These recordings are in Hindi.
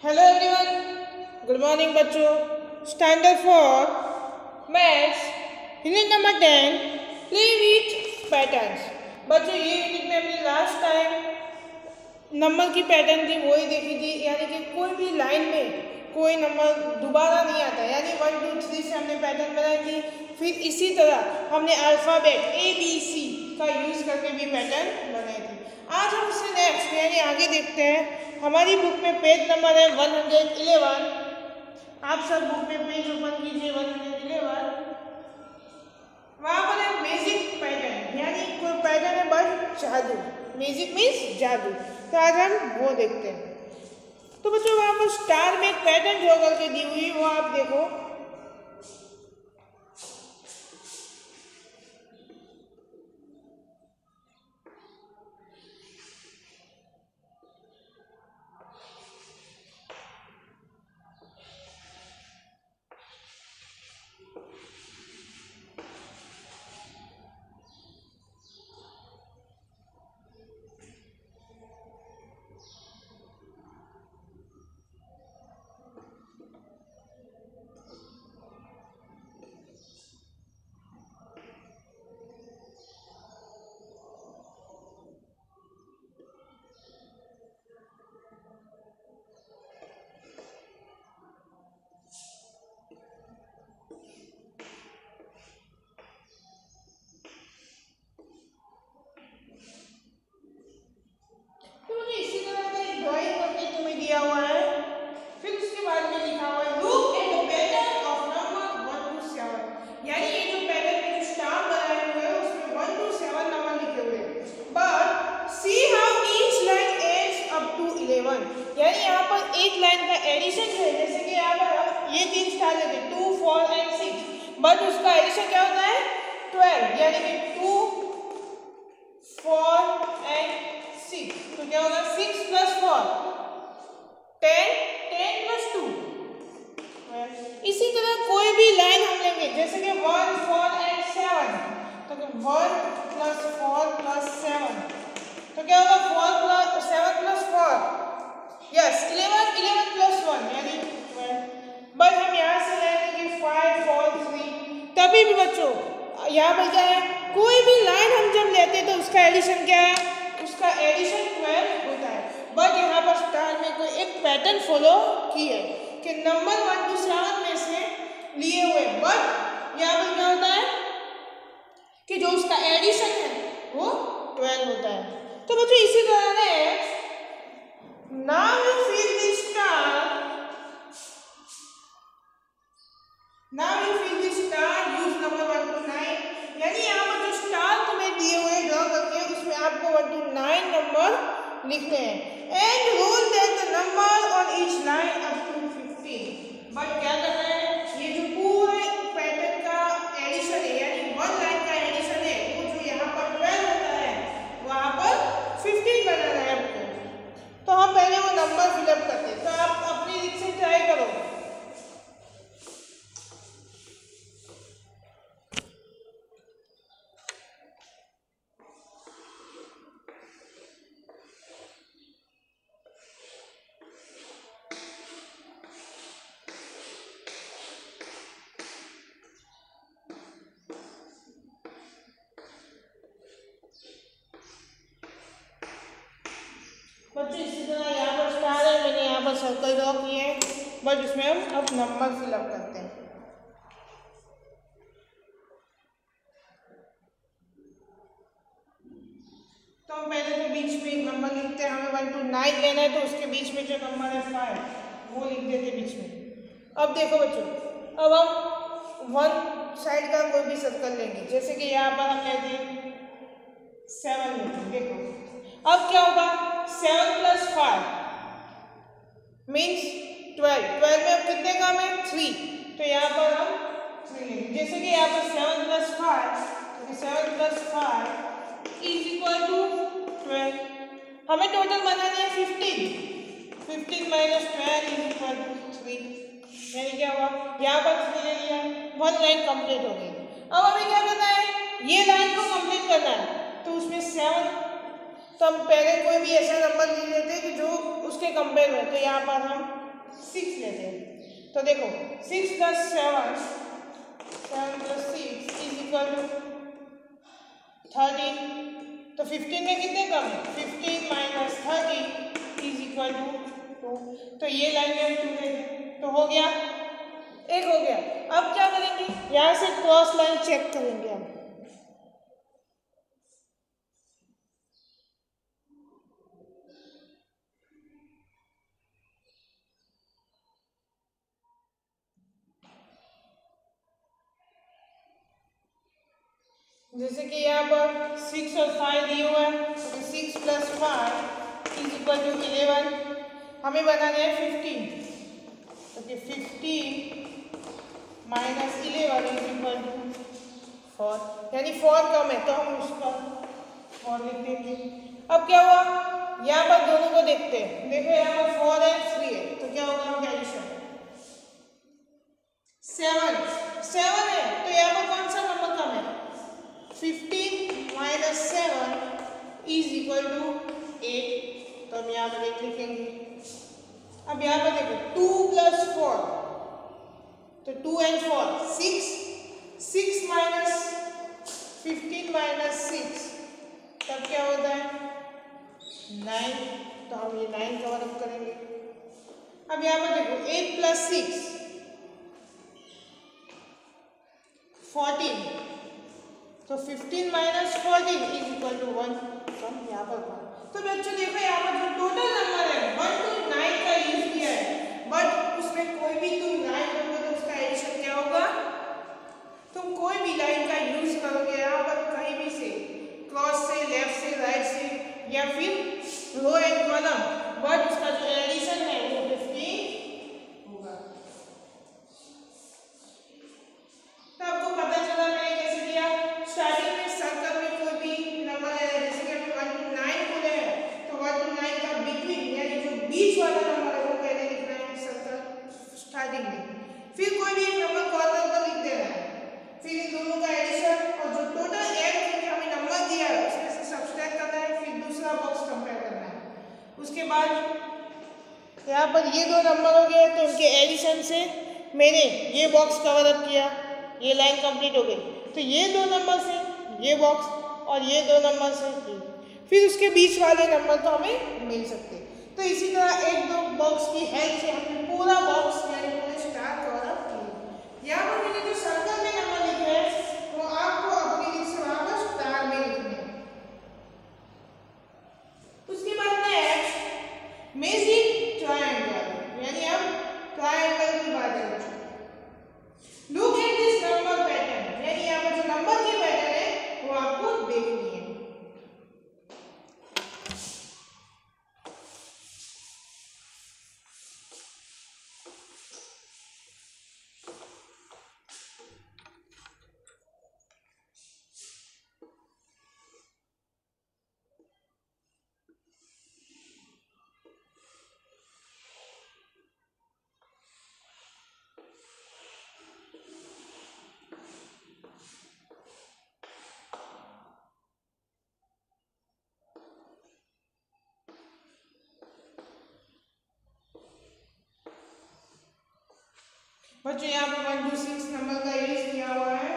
हेलो एवरीवन, गुड मॉर्निंग बच्चों। Standard 4 maths unit number 10 play with patterns. बच्चों ये यूनिट में हमने लास्ट टाइम नंबर की पैटर्न थी वही देखी थी, यानी कि कोई भी लाइन में कोई नंबर दोबारा नहीं आता, यानी 1 2 3 से हमने पैटर्न बनाई थी। फिर इसी तरह हमने अल्फ़ाबेट ABC का यूज़ करके भी पैटर्न बनाई थी। आज हम उससे नेक्स्ट यानी आगे देखते हैं। हमारी बुक में पेज नंबर है 111। आप सब बुक में पेज ओपन कीजिए 111। वहाँ पर एक मैजिक पैटर्न यानी कोई पैटर्न है बस जादू, मैजिक मीन्स जादू। तो आज हम वो देखते हैं। तो बच्चों वहाँ पर स्टार में एक पैटर्न ड्रॉ करके दी हुई वो आप देखो। यानी यहाँ पर एक लाइन का एडिशन है, जैसे कि यहाँ पर ये 3 स्टार लेते 2 4 एंड 6, बट उसका एडिशन क्या होता है 12, यानी कि 2 4 एंड 6। तो क्या होगा 6 + 4 10 10 + 2। इसी तरह कोई भी लाइन हम लेंगे जैसे कि 1 4 एंड 7, तो 1 + 4 + 7, तो क्या होगा 4 + 7 + 4 यस 11 11 + 1 यानी 12। बट हम यहाँ से लेंगे 5 4 3, तभी भी बच्चों यहाँ पर क्या है कोई भी लाइन हम जब लेते हैं तो उसका एडिशन क्या है, उसका एडिशन 12 होता है। बट यहाँ पर स्टार में कोई एक पैटर्न फॉलो की है कि नंबर 1 to 7 में से लिए हुए, बट यहाँ पर क्या होता है कि जो उसका एडिशन है वो 12 होता है। तो बच्चों इसी तरह ने now you fill the star, now you fill the star use number 1 to 9, यानी यहाँ पर जो स्टार तुम्हें दिए हुए ड्रॉ करके उसमें आपको 1 to 9 नंबर लिखने हैं and roll that the number on each line up to 15। But क्या कर रहे हैं ये जो पूरे पैटर्न का एडिशन है यानी 1 लाइन का एडिशन है वो जो यहाँ पर 12 होता है वहाँ पर 15 बनाना है आपको। तो हम पहले वो नंबर फिलअप करते हैं, तो आप अपनी रीत से ट्राई करो। बच्चों इसी तरह यहाँ पर स्टार है, मैंने यहाँ पर सर्कल ड्रॉ किए हैं, बट इसमें हम अब नंबर फिलअप करते हैं। तो हम पहले तो बीच में एक नंबर लिखते हैं, हमें 1 to 9 लेना है तो उसके बीच में जो नंबर है 5 वो लिख देते बीच में। अब देखो बच्चों, अब हम 1 साइड का कोई भी सर्कल लेंगे, जैसे कि यहाँ पर हम लेते हैं 7 लेते हैं। देखो अब क्या होगा 7 + 5 मीन्स 12, 12 में अब कितने काम है 3, तो यहाँ पर हम 3 लेंगे। जैसे कि यहाँ पर 7 + 5, तो 7 + 5 = 12। हमें टोटल बनानी है 15, 15 - 12 = 3, यानी क्या हुआ यहाँ पर 3 ले लिया, 1 लाइन कंप्लीट हो गई। अब हमें क्या करना है ये लाइन को कंप्लीट करना है, तो उसमें 7 तो हम पहले कोई भी ऐसा नंबर ले लेते हैं कि जो उसके कंपेयर में, तो यहाँ पर हम 6 लेते हैं। तो देखो 6 + 7, 7 + 6 इज इक्वल टू 13। तो 15 में कितने कम है? 15 - 30 इज इक्वल टू 2। तो ये लाइन में हम 2 लेंगे तो हो गया, एक हो गया। अब क्या करेंगे, यहाँ से क्रॉस लाइन चेक करेंगे हम। जैसे कि यहाँ पर 6 और 5 दिए हुए हैं, तो 6 + 5 इज इक्वल टू 11। हमें बनाने हैं 15, तो 15 - 11 इज इक्वल टू 4, यानी 4 कम है तो हम उसका 4 लिख देंगे। अब क्या हुआ, यहाँ पर दोनों को देखते हैं। देखो यहाँ पर 4 है 3 है, तो क्या होगा, हम एडिशन 7 है, तो यहाँ पर कौन सा नंबर कम है? 15 - 7 इज इक्वल टू 8, तो हम यहाँ पर 8 लिखेंगे। अब यहाँ पर देखो 2 + 4, तो 2 and 4 6, 6 - 15 - 6, तब क्या होता है 9, तो हम ये 9 कवर अप करेंगे। अब यहाँ पर देखो 8 + 6 14, तो 15 - 14 इज इक्वल टू 1, तो हम यहाँ पर 1। तो बच्चों देखो यहाँ पर जो टोटल नंबर है 1 to 9 का यूज किया है, बट उसमें कोई भी तुम लाइन करोगे तो उसका एडिशन क्या होगा, तुम कोई भी लाइन का यूज करोगे यहाँ पर कहीं भी से, क्रॉस से, लेफ्ट से, राइट से, या फिर रो एंड कॉलम, बट उसका जो एडिशन है वो 15 होगा। तो आपको पता चला मैंने कैसे किया। स्टार्टिंग में सर्कल में कोई भी नंबर है, जैसे कि हम 1 to 9 बोले हैं, तो 1 to 9 का बिटवीन यानी जो बीच वाला नंबर है वो पहले लिखना है सर्कल स्टार्टिंग में, फिर कोई भी एक नंबर कॉर्नर पर लिख देना है, फिर इन दोनों का एडिशन और जो टोटल ऐड करके हमें नंबर दिया है उसमें से सब्ट्रैक्ट करना है, फिर दूसरा बॉक्स कंपेयर करना है। उसके बाद यहाँ पर ये दो नंबर हो गए, तो उनके एडिशन से मैंने ये बॉक्स कवर अप किया, ये लाइन कंप्लीट हो गई। तो ये दो नंबर से ये बॉक्स और ये दो नंबर से ये, फिर उसके बीच वाले नंबर तो हमें मिल सकते। तो इसी तरह एक दो बॉक्स की हेल्प से हमने पूरा बॉक्स यानी पूरे स्टार कवर अप किया। यहाँ पर मैंने जो सर्कल में नंबर लिखे हैं वो आपको अपनी लिख से वहां पर स्टार में लिखने हैं। उसके बाद नेक्स्ट मेजिक ट्रायंगल, यानी हम ट्रायंगल की बात करें। Look at this number pattern, यानी यहाँ पर जो नंबर की पैटर्न है वो आपको देखनी है। बच्चों यहाँ पर 1 to 6 नंबर का यूज किया हुआ है,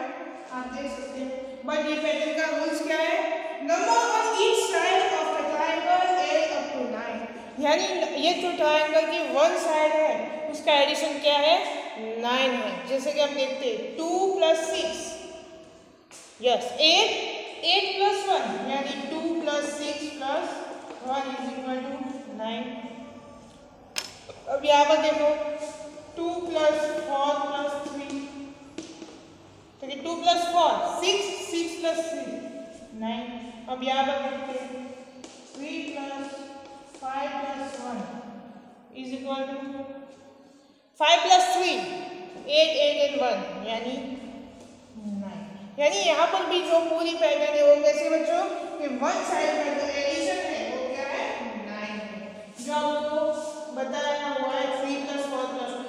आप देख सकते हैं। बट ये पैटर्न का रूल्स क्या है, number on each side of the triangle add up to 9, यानी ये जो ट्रायंगल की वन साइड है उसका एडिशन क्या है 9 है। जैसे कि हम देखते हैं 2 + 6 यस 8 + 1 यानी 2 + 6 + 1 इज इक्वल टू 9। अब यहाँ पर देखो 2 + 4 + 3, तो ये 2 + 4 6, 6 + 3 9। अब यहाँ पर देखते हैं 3 + 5 + 1 इज इक्वल टू 5 + 3 8, 8 and 1 यानी 9। यानी यहाँ पर भी जो पूरी पैटर्न है वो कैसे बच्चों कि वन साइड का जो एडिशन है वो क्या है 9 है, जो आपको बताया हुआ है 3 + 4 + 2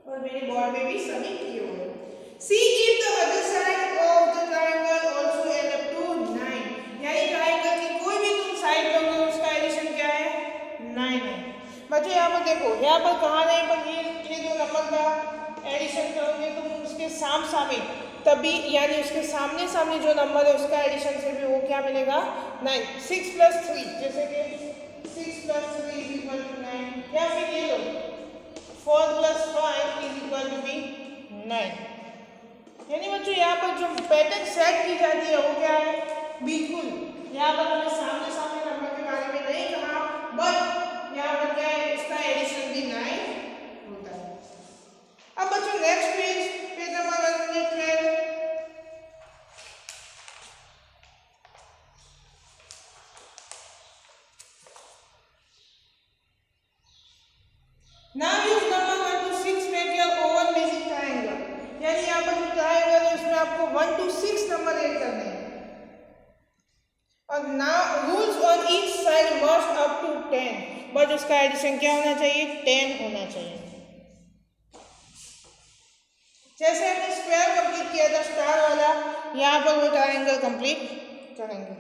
और मेरे बोर्ड में भी सभी किए हुए। See if the other side of the triangle also add up to 9, यानी ट्रायंगल की कोई भी तुम साइड लोगे उसका एडिशन क्या है 9 है। बच्चों यहाँ पर देखो, यहाँ पर कहाँ नहीं, पर ये जो नंबर का एडिशन करोगे तुम उसके सामने, तभी यानी उसके सामने सामने जो नंबर है उसका एडिशन से भी वो क्या मिलेगा 9। 6 + 3 जैसे कि 6 + 3 = 9, या फिर ये लो 4 + 5 = 9। यानी बच्चों यहाँ पर जो पैटर्न सेट की जाती है वो क्या है, बिल्कुल यहाँ पर हमें सामने सामने नंबर के बारे में नहीं कहा, बट यहाँ पर क्या है, इसका एडिशन भी 9 होता है। अब बच्चों next page number 112। Now use number 1 to 6 make your own magic triangle। यानी यहाँ पर जो ट्रायंगल है उसमें आपको 1 to 6 नंबर ऐड करने हैं, और now rules on each side must up to 10, but उसका एडिशन क्या होना चाहिए, 10 होना चाहिए। जैसे हमने स्क्वायर कंप्लीट किया था स्टार वाला, यहाँ पर वो ट्रायंगल कंप्लीट करेंगे।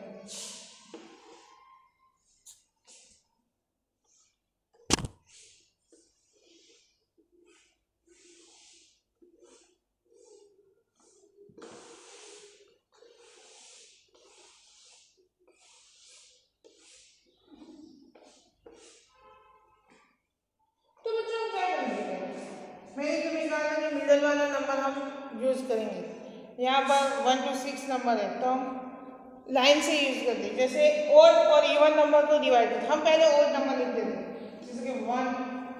मैंने तुम्हें कहा था जो मिडल वाला नंबर हम यूज़ करेंगे, यहाँ पर 1 to 6 नंबर है तो हम लाइन से यूज़ करते हैं। जैसे ओड और इवन नंबर को डिवाइड करते, हम पहले ओड नंबर लिख देते हैं, जैसे कि 1,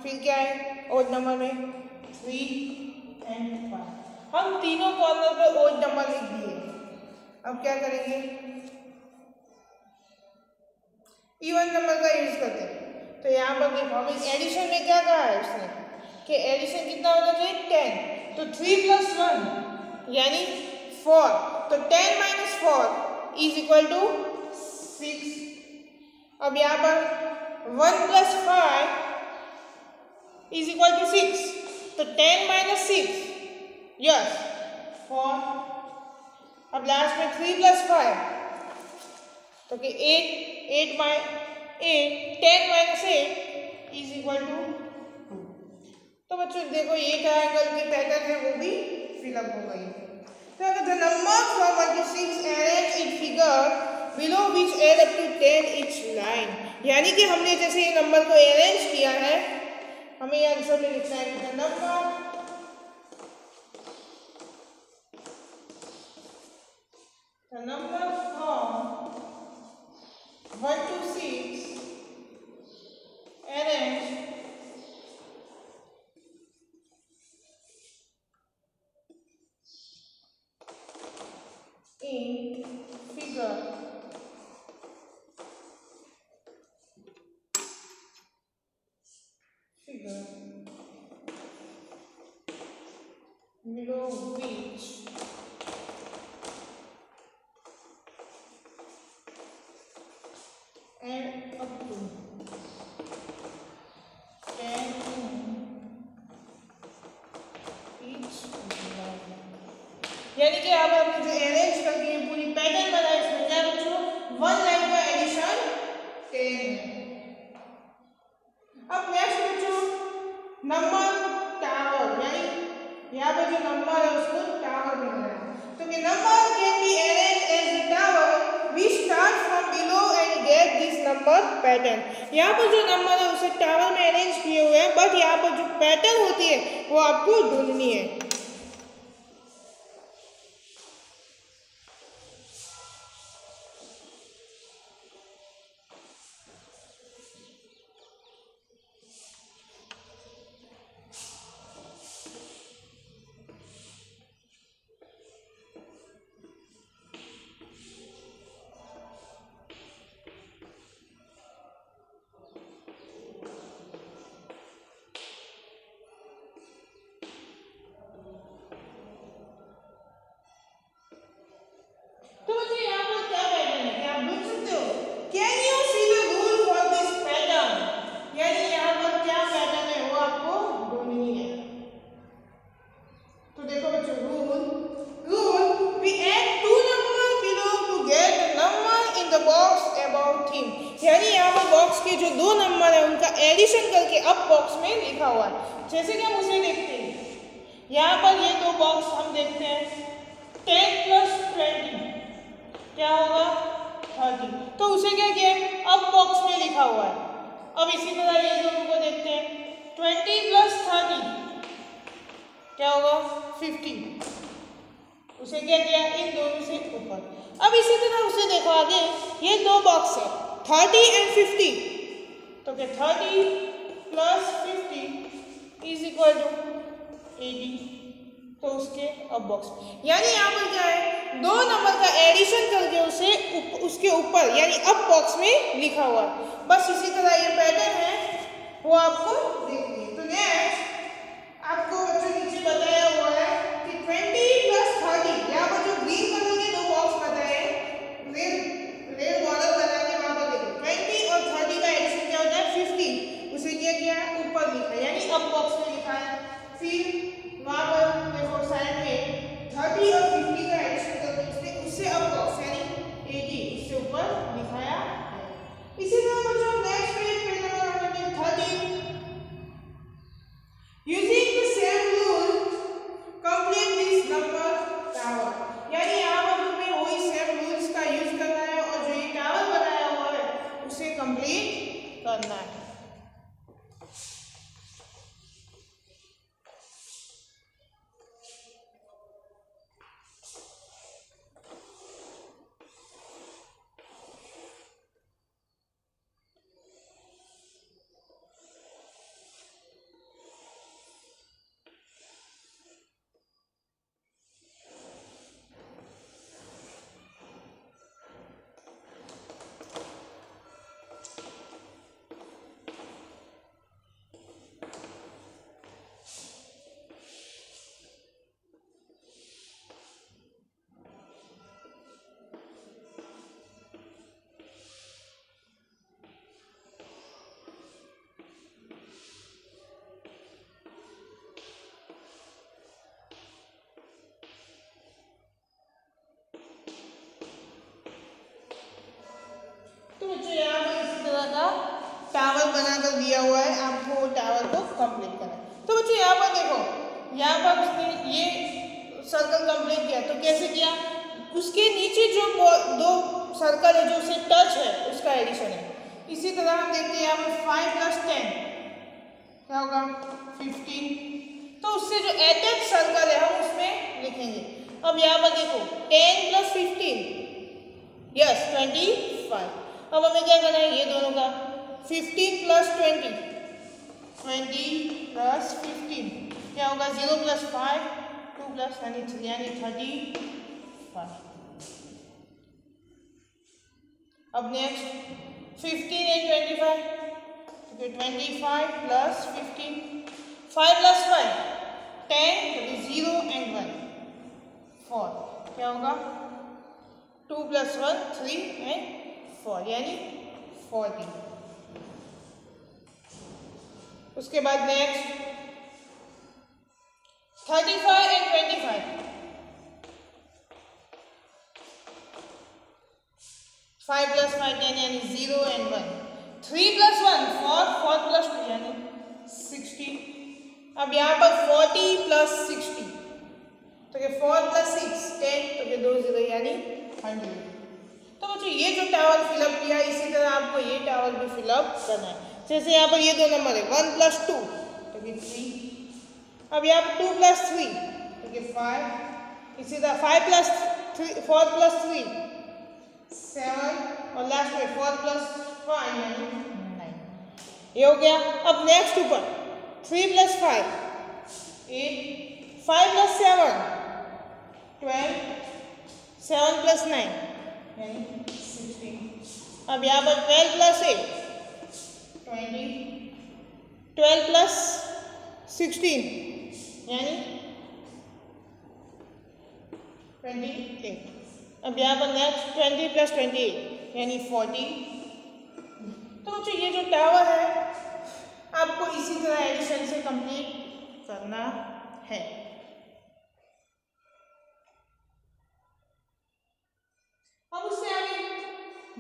फिर क्या है ओड नंबर में 3 और 5। हम तीनों कॉर्नर पर ओड नंबर लिख दिए। अब क्या करेंगे, इवन नंबर का यूज़ करते हैं। तो यहाँ पर देखो हमें एडिशन में क्या कहा है उसने कि एडिशन कितना होना चाहिए, 10। तो 3 + 1 यानी 4, तो 10 - 4 = 6। अब यहाँ पर 1 + 5 = 6, तो 10 - 6 यस 4। अब लास्ट में 3 + 5 तो कि 8 by 8 10 - 8 = 2। तो बच्चों देखो ये ट्रायंगल की पैटर्न है वो भी फिलअप हो गई। तो अगर the number from 1 to 6 arrange in figure below which add up to 10 each line, यानी कि हमने जैसे ये नंबर को अरेंज किया है, हमें ये आंसर में लिखना है कि the number from 1 to 6 arrange in figure below which and up to 10 each line। यानी कि अब हमने जो अरेंज करके पूरी पैटर्न बनाई इसमें क्या बच्चों, 1 लाइन का एडिशन 10 है। अब नेक्स्ट बच्चों नंबर टावर, यानी यहाँ पर जो नंबर है उसको टावर मिल रहा है, तो कि number can be arrange as the tower we start from below and get this number pattern. यहाँ पर जो नंबर है उसे टावर में अरेंज किए हुए हैं, बट यहाँ पर जो पैटर्न होती है वो आपको ढूंढनी है। अप बॉक्स में लिखा हुआ है। जैसे कि हम उसे देखते हैं, यहाँ पर ये दो बॉक्स हम देखते हैं, 10 + 20 क्या होगा 30, तो उसे क्या किया है अप बॉक्स में लिखा हुआ है। अब इसी तरह ये दोनों को देखते हैं, 20 + 30 क्या होगा 50, उसे क्या किया इन दोनों से ऊपर। अब इसी तरह उसे देखो आगे, ये दो बॉक्स है 30 और 50, तो क्या 30 + 50 = 80, तो उसके अब बॉक्स, यानी यहाँ पर क्या है दो नंबर का एडिशन करके उसे उसके ऊपर यानी अप बॉक्स में लिखा हुआ है। बस इसी तरह ये पैटर्न है वो आपको देखनी है। तो नेक्स्ट आपको बच्चों नीचे बताया हुआ है कि 20 + 30, यहाँ पर जो ग्रीन कलर के दो बॉक्स बताए रेड बॉर्डर बना के वहाँ पर देखो 20 और 30 का एडिशन क्या होता है 50, उसे क्या किया है ऊपर लिखा है यानी अप बॉक्स में लिखा है। फिर वहाँ पर देखो साइड में 30 और 50 का एडिशन करके उससे अप बॉक्स यानी 80 उससे ऊपर लिखाया है। इसी तरह बच्चों next page number 13, using the same rule complete this number tower, यानी यहाँ पर तुम्हें वही सेम रूल्स का यूज करना है और जो ये टावर बनाया हुआ है उसे कंप्लीट करना है। तो बच्चों यहाँ पर इसी तरह का टावर बनाकर दिया हुआ है, आपको वो टावर को कंप्लीट करना है। तो बच्चों यहाँ पर देखो, यहाँ पर उसने ये सर्कल कंप्लीट किया, तो कैसे किया, उसके नीचे जो दो सर्कल है जो उसे टच है उसका एडिशन है। इसी तरह हम देखते हैं यहाँ पर 5 + 10 क्या होगा 15, तो उससे जो अटैच सर्कल है हम उसमें लिखेंगे। अब यहाँ पर देखो 10 + 15 यस 25, अब हमें क्या करना है ये दोनों का 15 + 20 + 15 क्या होगा 0 + 5 2 + 3 यानी 35। अब नेक्स्ट 15 and 25, तो 25 + 15, 5 + 5 10, 0 and 1 4 क्या होगा 2 + 1 3 and 4 यानी 40। उसके बाद नेक्स्ट 35 and 25, 5 + 5 10 यानी 0 and 1, 3 + 1 4, 4 + 2 यानी 60। अब यहाँ पर 40 + 60, तो ये 4 + 6 10, तो ये 2 0 यानी 100। तो बच्चों ये जो टावर फिलअप किया इसी तरह आपको ये टावर भी फिलअप करना है। जैसे यहाँ पर ये दो नंबर है 1 + 2 तो ये 3, अब यहाँ पर 2 + 3 तो ये 5, इसी तरह 5 + 3 4 + 3 7 और लास्ट में 4 + 5 यानी 9, ये हो गया। अब नेक्स्ट ऊपर 3 + 5 8, 5 + 7 12, 7 + 9 यानी 16। अब यहाँ पर 12 + 8 20, 12 + 16 यानी 28। अब यहाँ पर नेक्स्ट 20 + 28 यानी 40। तो बच्चों ये जो टावर है आपको इसी तरह एडिशन से कंप्लीट करना है। अब उससे आगे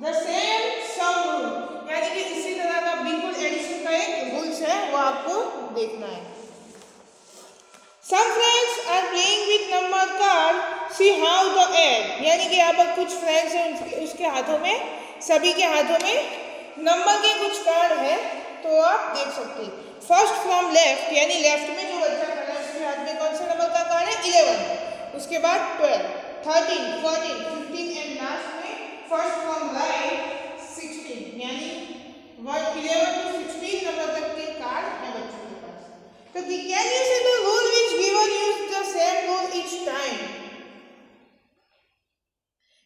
द सेम सम रूल, यानी कि इसी तरह का बिल्कुल एडिशन का एक रूल्स है वो देखना है। Some friends are playing with number card. See how to add. यानी कि यहाँ पर कुछ फ्रेंड्स हैं, उसके हाथों में, सभी के हाथों में नंबर के कुछ कार्ड है, तो आप देख सकते हैं। फर्स्ट फ्रॉम लेफ्ट, यानी लेफ्ट में जो बच्चा खड़ा है उसके हाथ में कौन सा नंबर का कार्ड है? 11। उसके बाद 12, 13, 14, 15 एंड लास्ट में फर्स्ट फ्रॉम राइट 16, यानी 11 to 16 नंबर तक के कार्ड है बच्चों के पास। तो कैन यू से the rule which given use the same rule each time,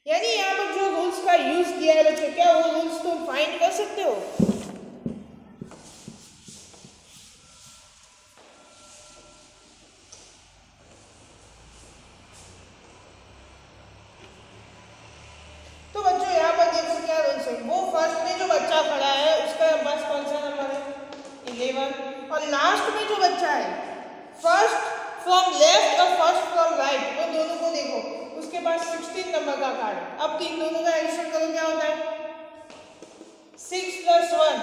यानी यहाँ पर जो रूल्स का यूज किया है बच्चों, क्या वो रूल्स तुम फाइंड कर सकते हो? तो बच्चों यहाँ पर देखो क्या रूल्स है। वो फर्स्ट में जो बच्चा खड़ा है उसका बस कौन सा नंबर है? 11। और लास्ट में जो बच्चा है फर्स्ट फ्रॉम लेफ्ट और फर्स्ट फ्रॉम राइट, वो दोनों को देखो, उसके पास 16 नंबर का कार्ड है। अब इन दोनों का एडिशन करो, क्या होता है? 6 + 1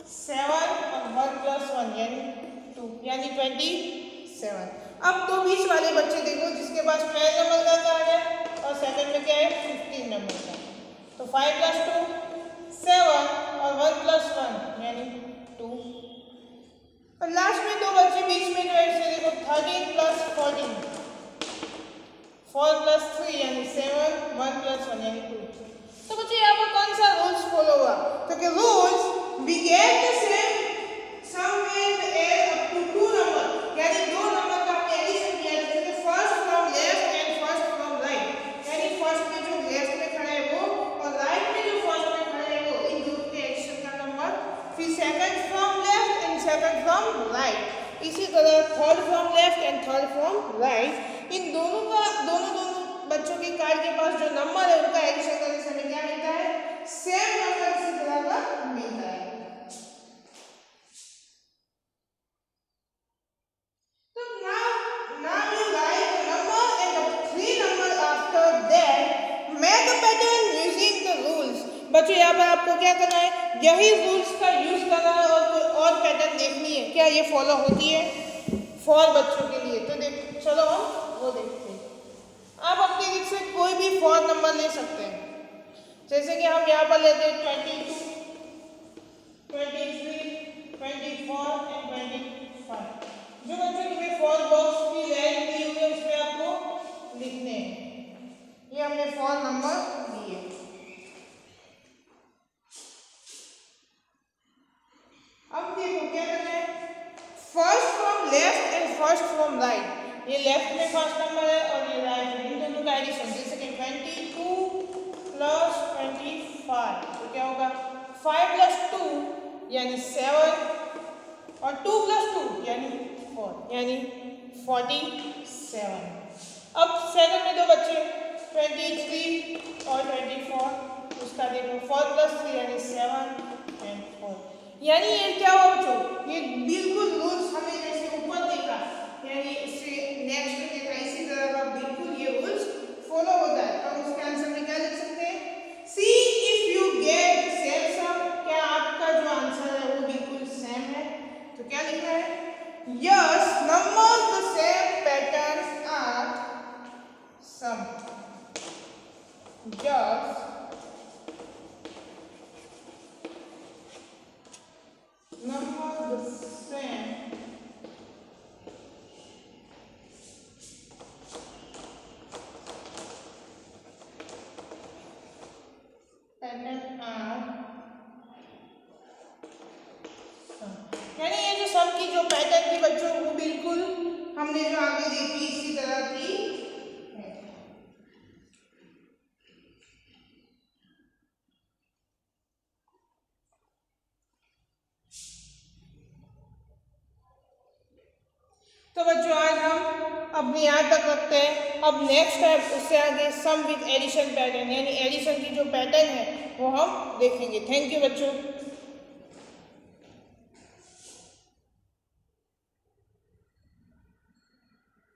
7 और 1 + 1 यानी 2, यानी 27। अब तो बीच वाले बच्चे देखो जिसके पास 12 नंबर का कार्ड है और सेकंड में क्या है? 15 नंबर का। तो 5 + 2 7 और 1 + 1 यानी 2। और लास्ट में दो बच्चे बीच में जो है इसे देखो 13 + 14, 4 + 3 यानी 7, 1 + 1 यानी 2। तो बच्चे यहाँ पर कौन सा रूल्स फॉलो हुआ? तो कि rules we get the same somewhere add up to 2 number, यानी 2 नंबर का आपने एडिशन किया, जैसे first from left and first from right, यानी फर्स्ट में जो लेफ्ट में खड़ा है वो और राइट में जो फर्स्ट में खड़ा है वो, इन दोनों के एडिशन का नंबर। फिर second from left and second from right, इसी तरह third from left and third from right, इन दोनों का दोनों बच्चों के कार्ड के पास जो नंबर है उनका एडिशन करने से हमें क्या मिलता है? सेम नंबर इसी तरह का मिलता है। तो now you write the number and the 3 number after that, make a pattern using the rules। बच्चों यहाँ पर आपको क्या करना है? यही रूल्स का यूज करना है और कोई और पैटर्न देखनी है क्या ये फॉलो होती है फॉर बच्चों के लिए। तो देख चलो हम वो देखते हैं। आप अपनी दिक से कोई भी 4 नंबर ले सकते हैं, जैसे कि हम यहाँ पर लेते हैं 22, 23, 24 एंड 25। जो बच्चों तुम्हें 4 बॉक्स की लाइन दी हुई है उसमें आपको लिखने हैं। ये हमने 4 नंबर दिए। अब देखो क्या करना है? First from left and first from right, ये लेफ्ट में फर्स्ट नंबर है और ये राइट में, इन दोनों का एडिशन, जैसे कि 22 + 25, तो क्या होगा? 5 + 2 यानी 7 और 2 + 2 यानी 4, यानी 47। अब सेकंड में दो बच्चे 23 और 24, उसका देखो 4 + 3 यानी 7 एंड 4, यानी ये क्या हुआ बच्चों? ये बिल्कुल रूल्स हमें जैसे ऊपर देखा, यानी इससे नेक्स्ट में देखा, इसी तरह का बिल्कुल ये रूल्स फॉलो होता है। तो हम उसके आंसर में क्या लिख सकते हैं? See if you get same sum, क्या आपका जो आंसर है वो बिल्कुल सेम है? तो क्या लिखना है? Yes, numbers the same patterns are sum. Yes, numbers the same pattern are sum, यानी ये जो सम की जो पैटर्न थी बच्चों वो बिल्कुल हमने जो आगे देखी इसी तरह की है। तो बच्चों आज हम अपनी याद तक रखते हैं। अब नेक्स्ट है उससे आगे सम विद एडिशन पैटर्न, यानी एडिशन की जो पैटर्न है वो हम देखेंगे। थैंक यू बच्चों।